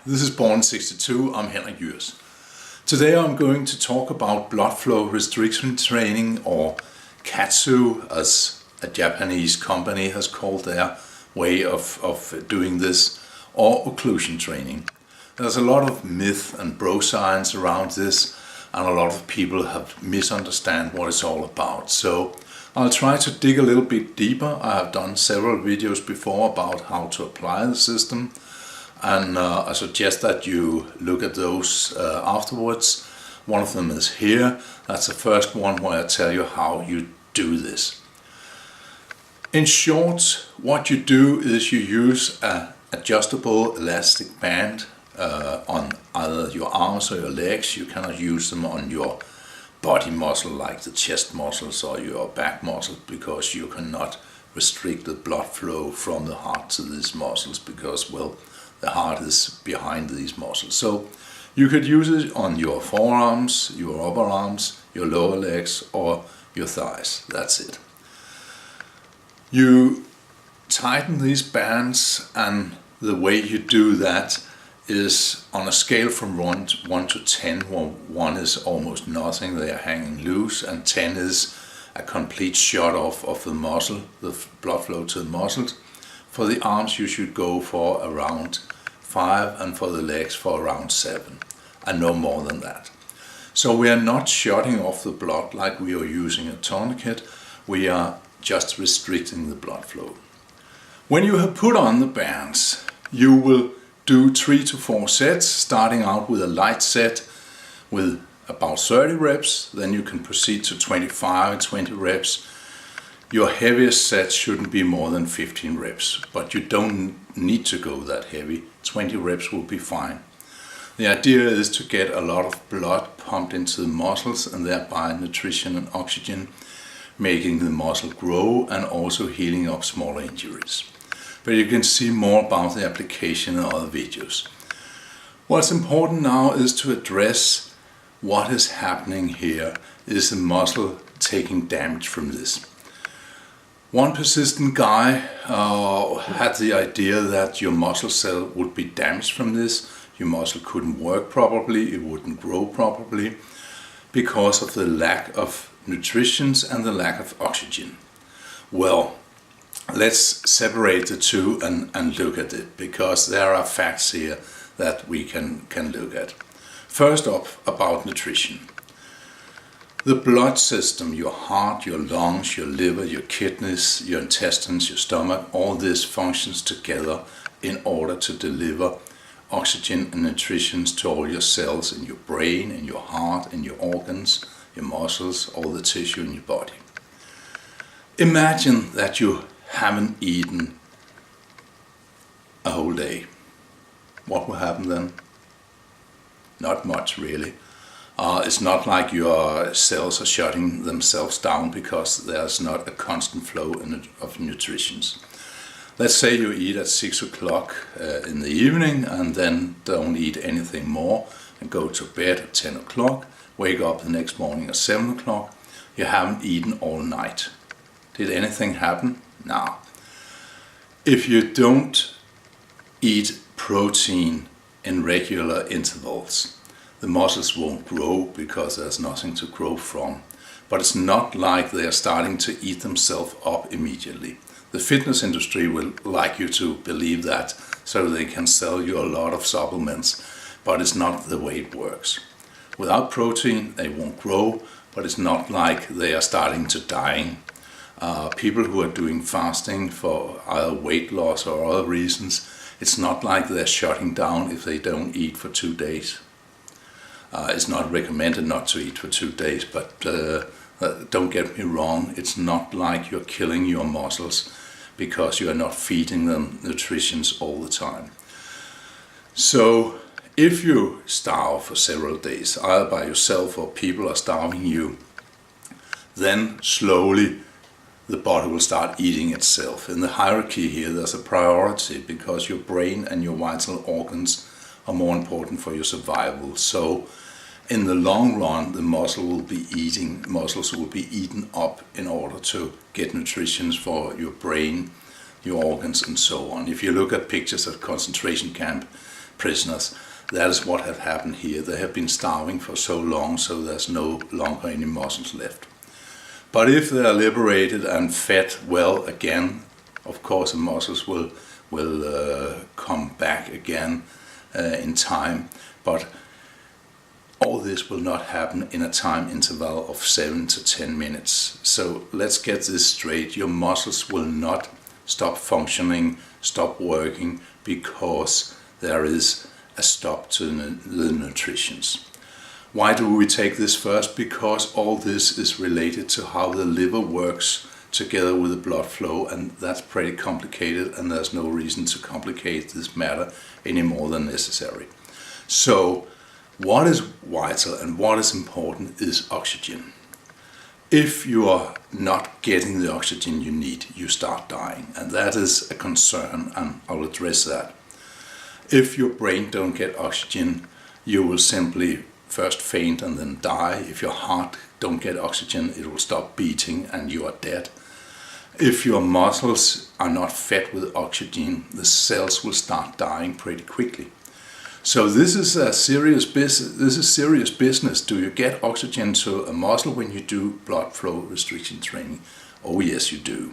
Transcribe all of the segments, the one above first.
this is Born 62, I'm Henrik Jurs. Today I'm going to talk about blood flow restriction training, or KATSU, as a Japanese company has called their way of doing this, or occlusion training. There's a lot of myth and bro science around this, and a lot of people have misunderstand what it's all about. So I'll try to dig a little bit deeper. I have done several videos before about how to apply the system, and I suggest that you look at those afterwards. One of them is here. That's the first one where I tell you how you do this. In short, what you do is you use an adjustable elastic band on either your arms or your legs. You cannot use them on your body muscle like the chest muscles or your back muscle, because you cannot restrict the blood flow from the heart to these muscles, because, well, the heart is behind these muscles. So you could use it on your forearms, your upper arms, your lower legs, or your thighs. That's it. You tighten these bands, and the way you do that is on a scale from 1 to 10, where 1 is almost nothing, they are hanging loose, and 10 is a complete shut off of the muscle, the blood flow to the muscles. For the arms you should go for around 5, and for the legs for around 7, and no more than that. So we are not shutting off the blood like we are using a tourniquet, we are just restricting the blood flow. When you have put on the bands, you will do 3 to 4 sets, starting out with a light set with about 30 reps, then you can proceed to 25, 20 reps. Your heaviest set shouldn't be more than 15 reps, but you don't need to go that heavy. 20 reps will be fine. The idea is to get a lot of blood pumped into the muscles, and thereby nutrition and oxygen, making the muscle grow and also healing up smaller injuries. But you can see more about the application in other videos. What's important now is to address what is happening here. Is the muscle taking damage from this? One persistent guy had the idea that your muscle cell would be damaged from this. Your muscle couldn't work properly, it wouldn't grow properly, because of the lack of nutrition and the lack of oxygen. Well, let's separate the two and look at it, because there are facts here that we can look at. First off, about nutrition. The blood system, your heart, your lungs, your liver, your kidneys, your intestines, your stomach, all this functions together in order to deliver oxygen and nutrition to all your cells in your brain, in your heart, in your organs, your muscles, all the tissue in your body. Imagine that you haven't eaten a whole day. What will happen then? Not much, really. It's not like your cells are shutting themselves down because there's not a constant flow of nutrition. Let's say you eat at 6 o'clock in the evening, and then don't eat anything more and go to bed at 10 o'clock, wake up the next morning at 7 o'clock. You haven't eaten all night. Did anything happen? No. If you don't eat protein in regular intervals, the muscles won't grow because there's nothing to grow from. But it's not like they are starting to eat themselves up immediately. The fitness industry will like you to believe that, so they can sell you a lot of supplements, but it's not the way it works. Without protein, they won't grow, but it's not like they are starting to dying. People who are doing fasting for either weight loss or other reasons, it's not like they're shutting down if they don't eat for 2 days. It's not recommended not to eat for 2 days, but don't get me wrong, it's not like you're killing your muscles because you are not feeding them nutrition all the time. So if you starve for several days, either by yourself or people are starving you, then slowly the body will start eating itself. In the hierarchy here, there's a priority, because your brain and your vital organs are more important for your survival. So in the long run, the muscles will be eaten up in order to get nutrition for your brain, your organs, and so on. If you look at pictures at concentration camp, prisoners. That is what have happened here. They have been starving for so long, so there's no longer any muscles left. But if they are liberated and fed well again, of course the muscles will come back again in time. But all this will not happen in a time interval of 7 to 10 minutes. So let's get this straight. Your muscles will not stop functioning, stop working, because there is a stop to the nutrition. Why do we take this first? Because all this is related to how the liver works together with the blood flow, and that's pretty complicated, and there's no reason to complicate this matter any more than necessary. So what is vital and what is important is oxygen. If you are not getting the oxygen you need, you start dying, and that is a concern, and I'll address that. If your brain don't get oxygen, you will simply first faint and then die. If your heart don't get oxygen, it will stop beating and you are dead. If your muscles are not fed with oxygen, the cells will start dying pretty quickly. So this is a serious business. This is serious business. Do you get oxygen to a muscle when you do blood flow restriction training? Oh yes, you do.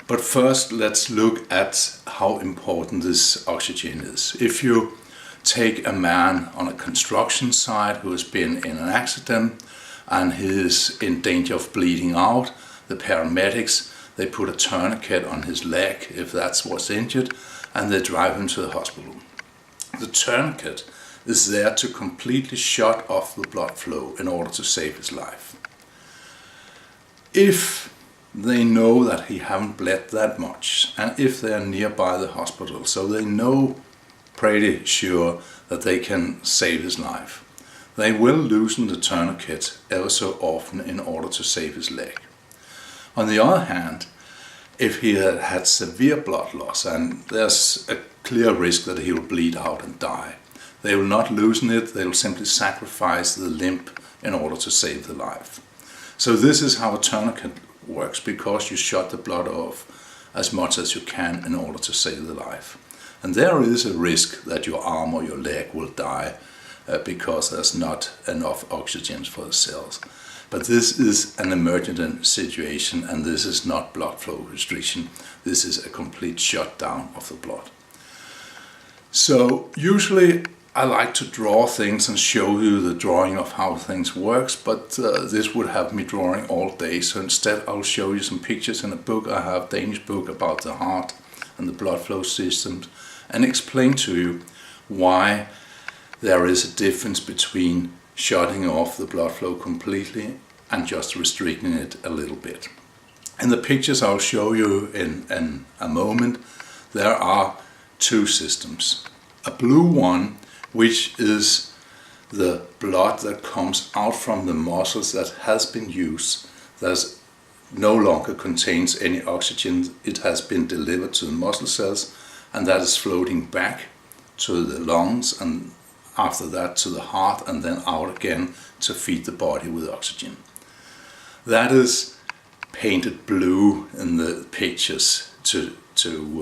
But first, let's look at how important this oxygen is. If you take a man on a construction site who has been in an accident and he is in danger of bleeding out, the paramedics, they put a tourniquet on his leg if that's what's injured, and they drive him to the hospital. The tourniquet is there to completely shut off the blood flow in order to save his life. If they know that he haven't bled that much, and if they are nearby the hospital, so they know pretty sure that they can save his life, they will loosen the tourniquet ever so often in order to save his leg. On the other hand, if he had had severe blood loss and there's a clear risk that he will bleed out and die, they will not loosen it, they will simply sacrifice the limb in order to save the life. So this is how a tourniquet works, because you shut the blood off as much as you can in order to save the life. And there is a risk that your arm or your leg will die because there's not enough oxygen for the cells. But this is an emergent situation, and this is not blood flow restriction. This is a complete shutdown of the blood. So usually I like to draw things and show you the drawing of how things works, but this would have me drawing all day. So instead I'll show you some pictures in a book. I have a Danish book about the heart and the blood flow systems, and explain to you why there is a difference between shutting off the blood flow completely and just restricting it a little bit. In the pictures I'll show you in a moment, there are two systems. A blue one, which is the blood that comes out from the muscles that has been used, that no longer contains any oxygen. It has been delivered to the muscle cells, and that is floating back to the lungs, and after that to the heart, and then out again to feed the body with oxygen. That is painted blue in the pictures to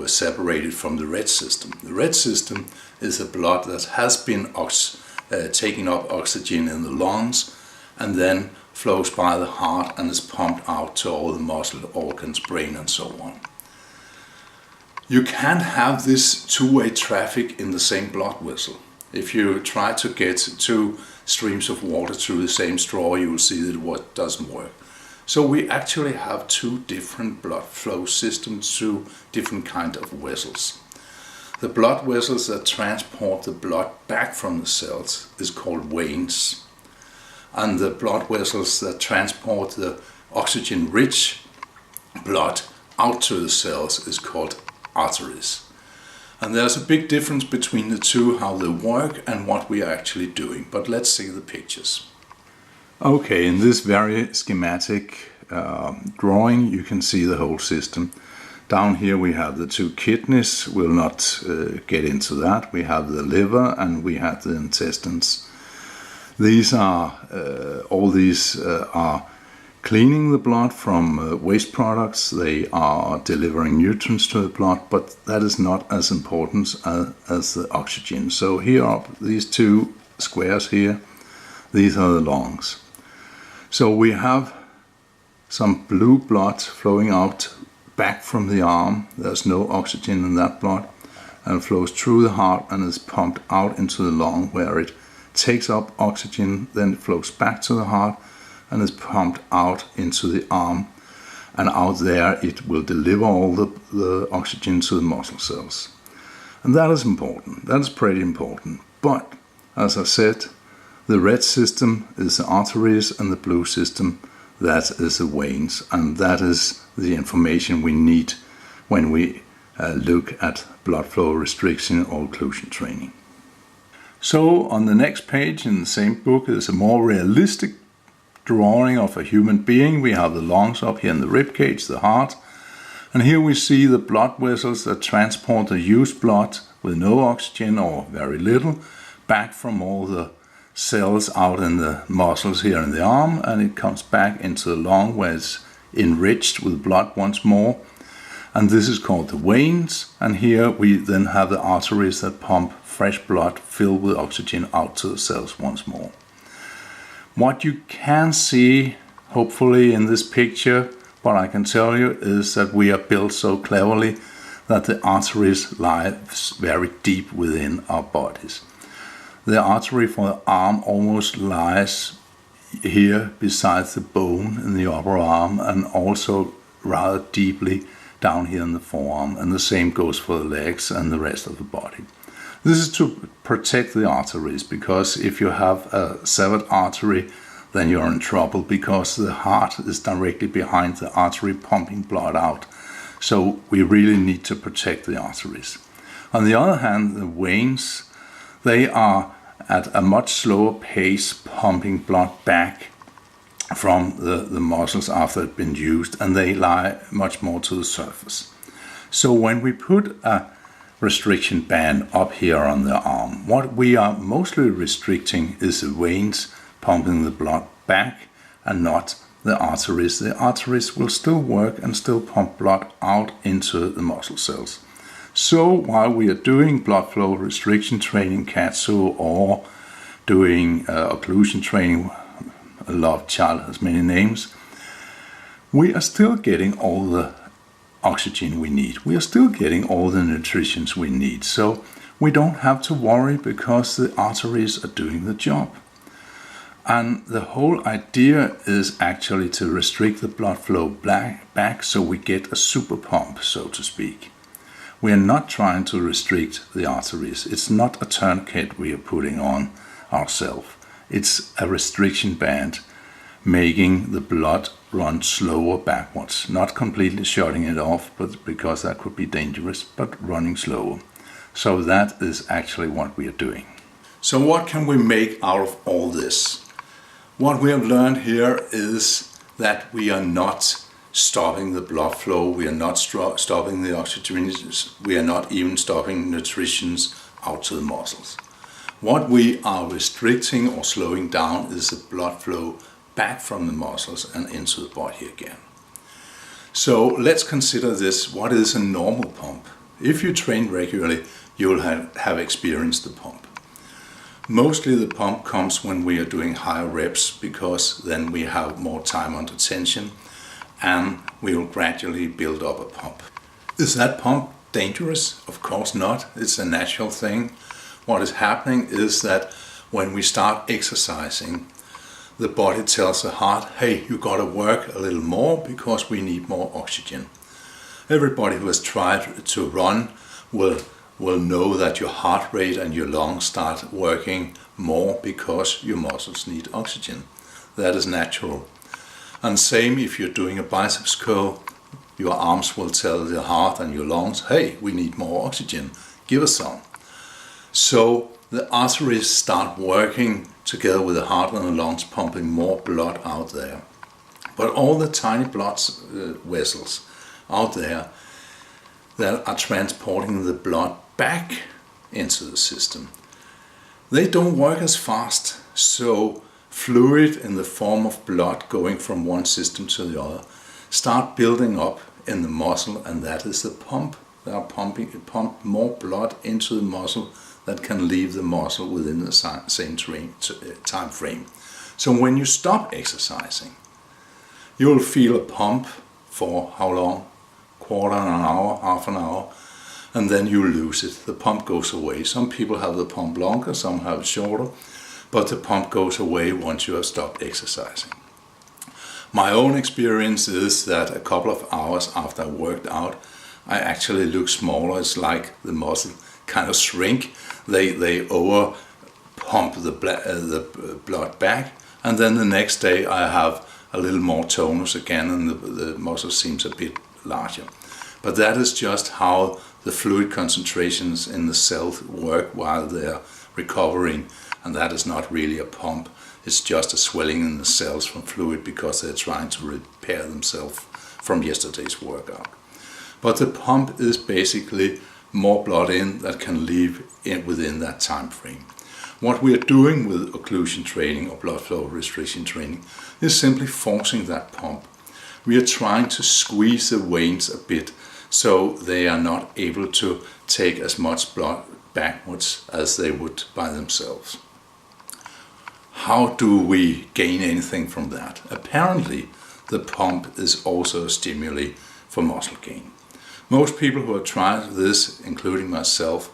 separate it from the red system. The red system is the blood that has been taking up oxygen in the lungs and then flows by the heart and is pumped out to all the muscle organs, brain and so on. You can't have this two-way traffic in the same blood vessel. If you try to get two streams of water through the same straw, you will see that it doesn't work. So we actually have two different blood flow systems through different kind of vessels. The blood vessels that transport the blood back from the cells is called veins, and the blood vessels that transport the oxygen-rich blood out to the cells is called arteries. And there's a big difference between the two, how they work and what we are actually doing. But let's see the pictures. Okay, in this very schematic drawing you can see the whole system. Down here we have the two kidneys, we'll not get into that. We have the liver and we have the intestines. These are, all these are cleaning the blood from waste products, they are delivering nutrients to the blood, but that is not as important as the oxygen. So here are these two squares here, these are the lungs. So we have some blue blood flowing out back from the arm. There's no oxygen in that blood, and flows through the heart and is pumped out into the lung, where it takes up oxygen, then it flows back to the heart and is pumped out into the arm, and out there it will deliver all the oxygen to the muscle cells. And that is important, that is pretty important. But as I said, the red system is the arteries and the blue system, that is the veins, and that is the information we need when we look at blood flow restriction or occlusion training. So on the next page in the same book is a more realistic drawing of a human being. We have the lungs up here in the rib cage, the heart, and here we see the blood vessels that transport the used blood with no oxygen or very little back from all the cells out in the muscles here in the arm, and it comes back into the lung where it's enriched with blood once more, and this is called the veins. And here we then have the arteries that pump fresh blood filled with oxygen out to the cells once more. What you can see hopefully in this picture, what I can tell you is that we are built so cleverly that the arteries lie very deep within our bodies. The artery for the arm almost lies here beside the bone in the upper arm, and also rather deeply down here in the forearm, and the same goes for the legs and the rest of the body. This is to protect the arteries, because if you have a severed artery, then you're in trouble, because the heart is directly behind the artery pumping blood out. So we really need to protect the arteries. On the other hand, the veins, they are at a much slower pace pumping blood back from the muscles after it's been used, and they lie much more to the surface. So when we put a restriction band up here on the arm, what we are mostly restricting is the veins pumping the blood back and not the arteries. The arteries will still work and still pump blood out into the muscle cells. So while we are doing blood flow restriction training, KATSU, or doing occlusion training, a love child has many names, we are still getting all the oxygen we need. We are still getting all the nutrition we need. So we don't have to worry, because the arteries are doing the job. And the whole idea is actually to restrict the blood flow back so we get a super pump, so to speak. We are not trying to restrict the arteries. It's not a tourniquet we are putting on ourselves. It's a restriction band making the blood run slower backwards. Not completely shutting it off, but because that could be dangerous, but running slower. So that is actually what we are doing. So what can we make out of all this? What we have learned here is that we are not stopping the blood flow, we are not stopping the oxygen, we are not even stopping nutrition out to the muscles. What we are restricting or slowing down is the blood flow back from the muscles and into the body again. So let's consider this. What is a normal pump? If you train regularly, you will have experienced the pump. Mostly the pump comes when we are doing higher reps, because then we have more time under tension and we will gradually build up a pump. Is that pump dangerous? Of course not. It's a natural thing. What is happening is that when we start exercising, the body tells the heart, hey, you gotta work a little more because we need more oxygen. Everybody who has tried to run will know that your heart rate and your lungs start working more because your muscles need oxygen. That is natural. And same if you're doing a biceps curl, your arms will tell the heart and your lungs, hey, we need more oxygen, give us some. So the arteries start working together with the heart and the lungs, pumping more blood out there. But all the tiny blood vessels out there that are transporting the blood back into the system, they don't work as fast. So fluid in the form of blood going from one system to the other start building up in the muscle, and that is the pump. They are pump more blood into the muscle that can leave the muscle within the same time frame. So when you stop exercising, you will feel a pump for how long? Quarter of an hour, half an hour, and then you lose it. The pump goes away. Some people have the pump longer, some have it shorter, but the pump goes away once you have stopped exercising. My own experience is that a couple of hours after I worked out, I actually look smaller. It's like the muscle kind of shrink. They over pump the blood back, and then the next day I have a little more tonus again, and the muscle seems a bit larger. But that is just how the fluid concentrations in the cells work while they are recovering, and that is not really a pump. It's just a swelling in the cells from fluid because they're trying to repair themselves from yesterday's workout. But the pump is basically more blood in that can leave within that time frame. What we are doing with occlusion training or blood flow restriction training is simply forcing that pump. We are trying to squeeze the veins a bit so they are not able to take as much blood backwards as they would by themselves. How do we gain anything from that? Apparently, the pump is also a stimuli for muscle gain. Most people who have tried this, including myself,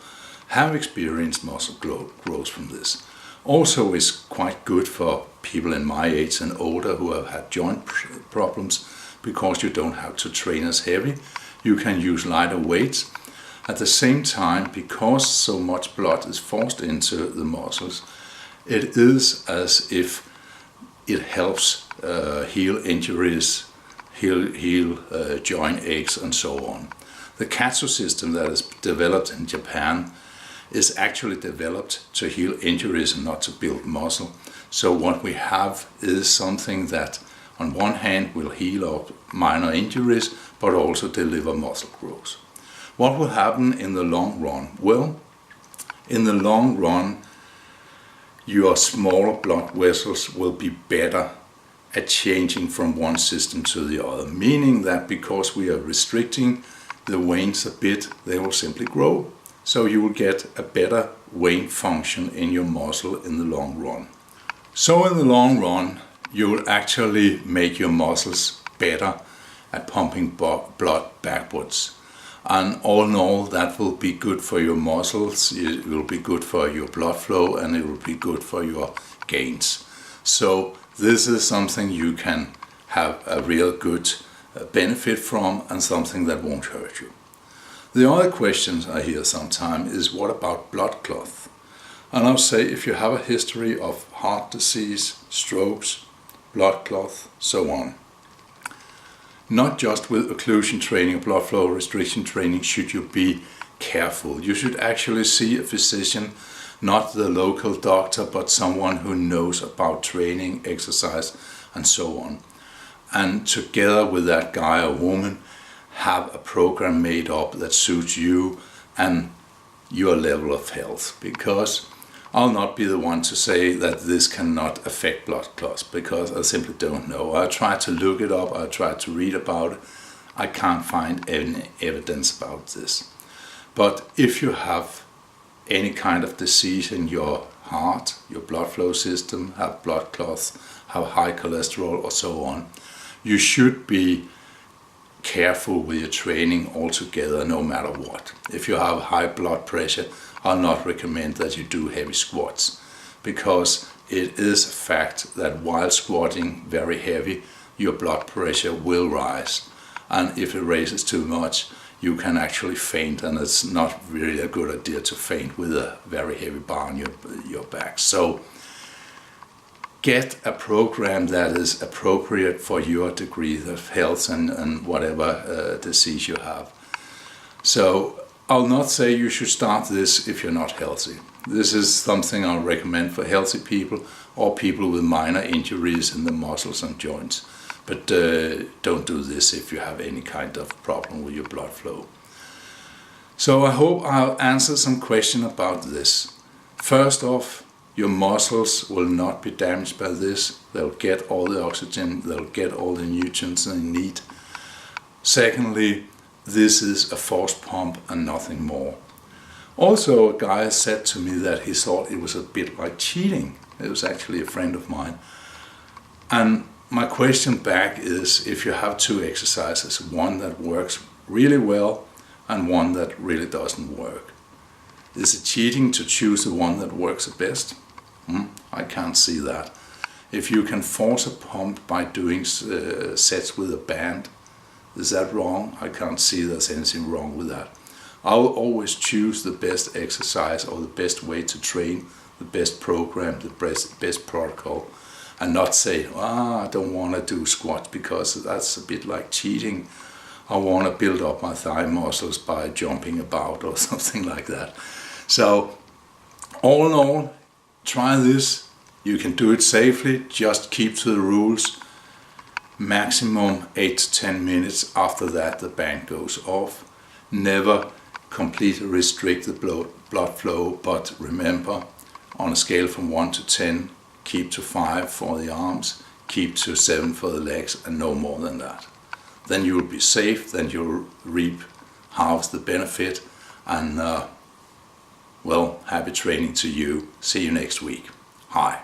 have experienced muscle growth from this. Also, it's quite good for people in my age and older who have had joint problems because you don't have to train as heavy. You can use lighter weights. At the same time, because so much blood is forced into the muscles, it is as if it helps heal injuries, heal joint aches and so on. The Katsu system that is developed in Japan is actually developed to heal injuries and not to build muscle. So what we have is something that on one hand will heal up minor injuries but also deliver muscle growth. What will happen in the long run? Well, in the long run, your smaller blood vessels will be better at changing from one system to the other, meaning that because we are restricting the veins a bit, they will simply grow. So you will get a better vein function in your muscle in the long run. So in the long run, you will actually make your muscles better at pumping blood backwards. And all in all, that will be good for your muscles, it will be good for your blood flow, and it will be good for your gains. So this is something you can have a real good benefit from and something that won't hurt you. The other questions I hear sometimes is, what about blood clots? And I'll say, if you have a history of heart disease, strokes, blood clots, so on, not just with occlusion training or blood flow restriction training should you be careful. You should actually see a physician, not the local doctor, but someone who knows about training, exercise, and so on. And together with that guy or woman, have a program made up that suits you and your level of health. Because I'll not be the one to say that this cannot affect blood clots, because I simply don't know. I tried to look it up, I tried to read about it. I can't find any evidence about this. But if you have any kind of disease in your heart, your blood flow system, have blood clots, have high cholesterol or so on, you should be careful with your training altogether, no matter what. If you have high blood pressure, I'll not recommend that you do heavy squats, because it is a fact that while squatting very heavy, your blood pressure will rise. And if it raises too much, you can actually faint, and it's not really a good idea to faint with a very heavy bar on your back. So get a program that is appropriate for your degree of health and whatever disease you have. So I'll not say you should start this if you're not healthy. This is something I'll recommend for healthy people or people with minor injuries in the muscles and joints. But don't do this if you have any kind of problem with your blood flow. So I hope I'll answer some question about this. First off, Your muscles will not be damaged by this. They'll get all the oxygen, they'll get all the nutrients they need. Secondly, this is a force pump and nothing more. Also, a guy said to me that he thought it was a bit like cheating. It was actually a friend of mine. And my question back is, if you have two exercises, one that works really well and one that really doesn't work, is it cheating to choose the one that works the best? I can't see that. If you can force a pump by doing sets with a band, is that wrong? I can't see there's anything wrong with that. I'll always choose the best exercise or the best way to train, the best program, the best protocol, and not say, I don't want to do squats because that's a bit like cheating. I want to build up my thigh muscles by jumping about or something like that. So all in all, try this. You can do it safely, just keep to the rules. Maximum 8 to 10 minutes. After that the band goes off. Never completely restrict the blood flow, but remember, on a scale from 1 to 10, keep to 5 for the arms, keep to 7 for the legs, and no more than that. Then you'll be safe, then you'll reap half the benefit, and well, happy training to you. See you next week. Hi.